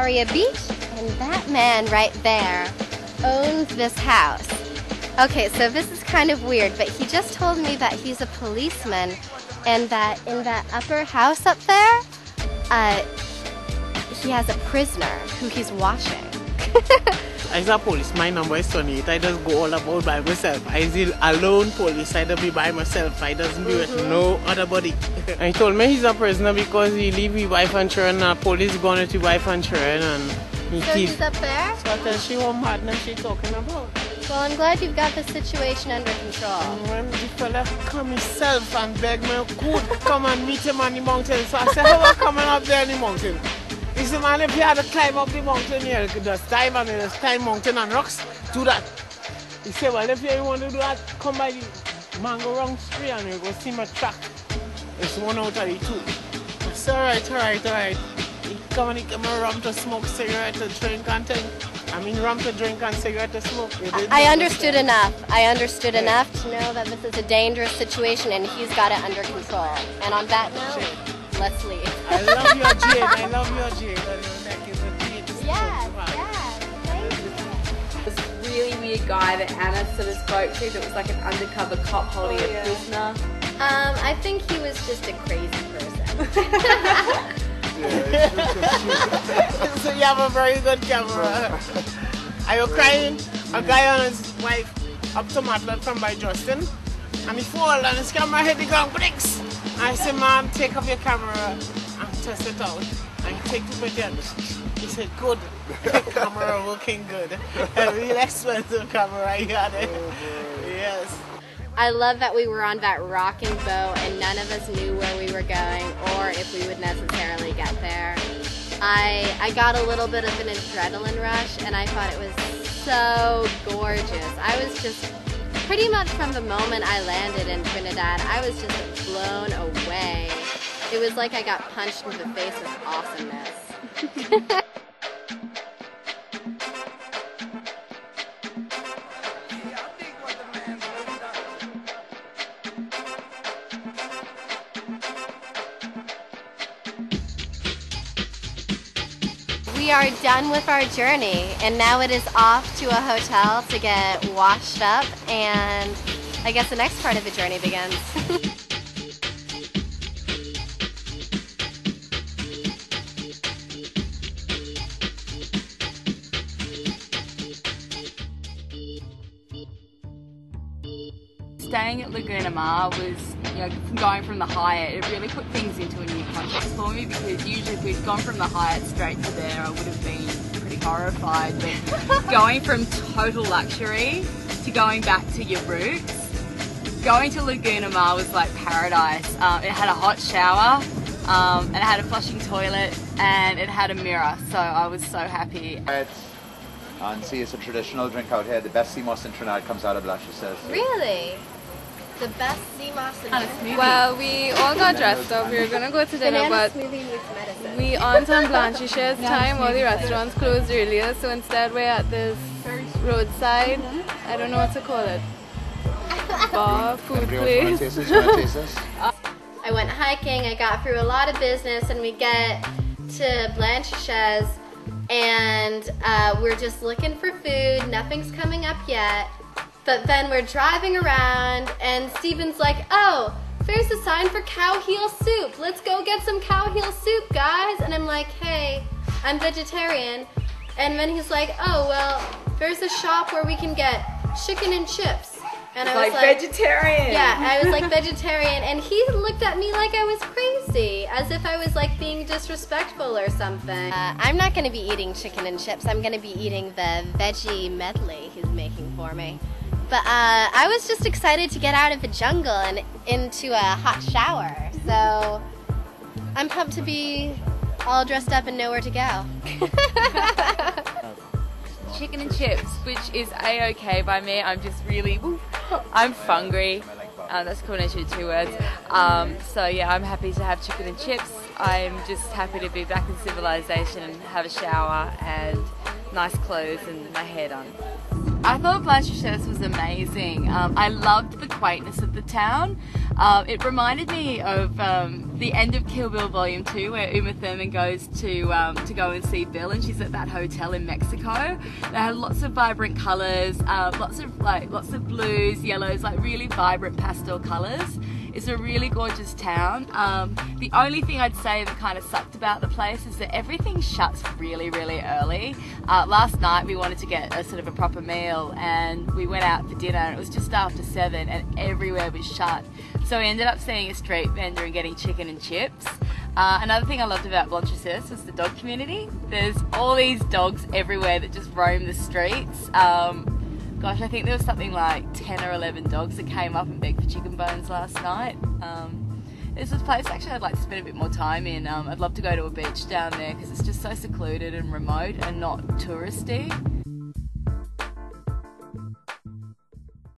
Victoria Beach, and that man right there owns this house. Okay, so this is kind of weird, but he just told me that he's a policeman and that in that upper house up there, he has a prisoner who he's watching. As a police, my number is 28. I just go all about by myself. I is alone police. I don't be by myself. I doesn't be with no other body. And he told me he's a prisoner because he leave his wife and children. Police gone with his wife and children, and he so he's up there? So I tell she what madness she talking about. Well, I'm glad you've got the situation under control. And when the fella come himself and beg me could come and meet him on the mountain, so I said, how are coming up there on the mountain? He said, man, if you had to climb up the mountain here, you could just climb and just climb mountain and rocks, do that. He said, well, if you want to do that, come by the mango round tree and you go see my track. It's one out of the two. I said, alright. He come and he give me rum to smoke, cigarette to drink and thing. I mean rum to drink and cigarette to smoke. I understood enough. I understood enough to know that this is a dangerous situation and he's got it under control. And on that note, let's leave. I love your Jade. I love your Jade. Yeah. Thank you. This really weird guy that Anna sort of spoke to that was like an undercover cop holding a prisoner. I think he was just a crazy person. So you have a very good camera. Are you crying? A guy and his wife up to Matlock from by Justin, and he fall and his camera hit the ground, bricks. I said, man, take off your camera and test it out. And he take the video. He said, good. The camera working good. A real expensive camera, he had it. Yes. I love that we were on that rocking boat and none of us knew where we were going or if we would necessarily get there. I got a little bit of an adrenaline rush and I thought it was so gorgeous. I was just, pretty much from the moment I landed in Trinidad, I was just blown away. It was like I got punched in the face with awesomeness. We are done with our journey and now it is off to a hotel to get washed up and I guess the next part of the journey begins. Staying at Laguna Mar was, going from the Hyatt, it really put things into a new context for me because usually if we'd gone from the Hyatt straight to there, I would have been pretty horrified. But going from total luxury to going back to your roots, going to Laguna Mar was like paradise. It had a hot shower, and it had a flushing toilet, and it had a mirror, so I was so happy. And see, it's a traditional drink out here. The best sea moss in Trinidad comes out of Blanchisseuse. Really? The best sea moss in Trinidad? Well, we all got dressed up. We were going to go to dinner, but we aren't on Blanchisseuse time. All the restaurants closed earlier, so instead we're at this roadside, I don't know what to call it, bar, food place. I went hiking, I got through a lot of business, and we get to Blanchisseuse, and we're just looking for food. Nothing's coming up yet. But then we're driving around and Steven's like, oh, there's a sign for cow heel soup. Let's go get some cow heel soup, guys. And I'm like, hey, I'm vegetarian. And then he's like, oh, well, there's a shop where we can get chicken and chips. And I was like, vegetarian. Yeah, I was like vegetarian, and he looked at me like I was crazy, as if I was like being disrespectful or something. I'm not going to be eating chicken and chips. I'm going to be eating the veggie medley he's making for me. But I was just excited to get out of the jungle and into a hot shower. So I'm pumped to be all dressed up and know where to go. Chicken and chips, which is a-okay by me. I'm just really, I'm fungry. That's a combination of two words. So yeah, I'm happy to have chicken and chips. I'm just happy to be back in civilization and have a shower and nice clothes and my hair done. I thought Blanchisseuse was amazing. I loved the quaintness of the town. It reminded me of the end of Kill Bill Volume 2, where Uma Thurman goes to go and see Bill, and she's at that hotel in Mexico. They had lots of vibrant colours, lots of blues, yellows, like really vibrant pastel colours. It's a really gorgeous town. The only thing I'd say that kind of sucked about the place is that everything shuts really, really early. Last night we wanted to get a sort of a proper meal, and we went out for dinner, and it was just after 7 and everywhere was shut. So we ended up seeing a street vendor and getting chicken and chips. Another thing I loved about Blanchisseuse was the dog community. There's all these dogs everywhere that just roam the streets. Gosh, I think there was something like 10 or 11 dogs that came up and begged for chicken bones last night. It's a place actually I'd like to spend a bit more time in. I'd love to go to a beach down there because it's just so secluded and remote and not touristy.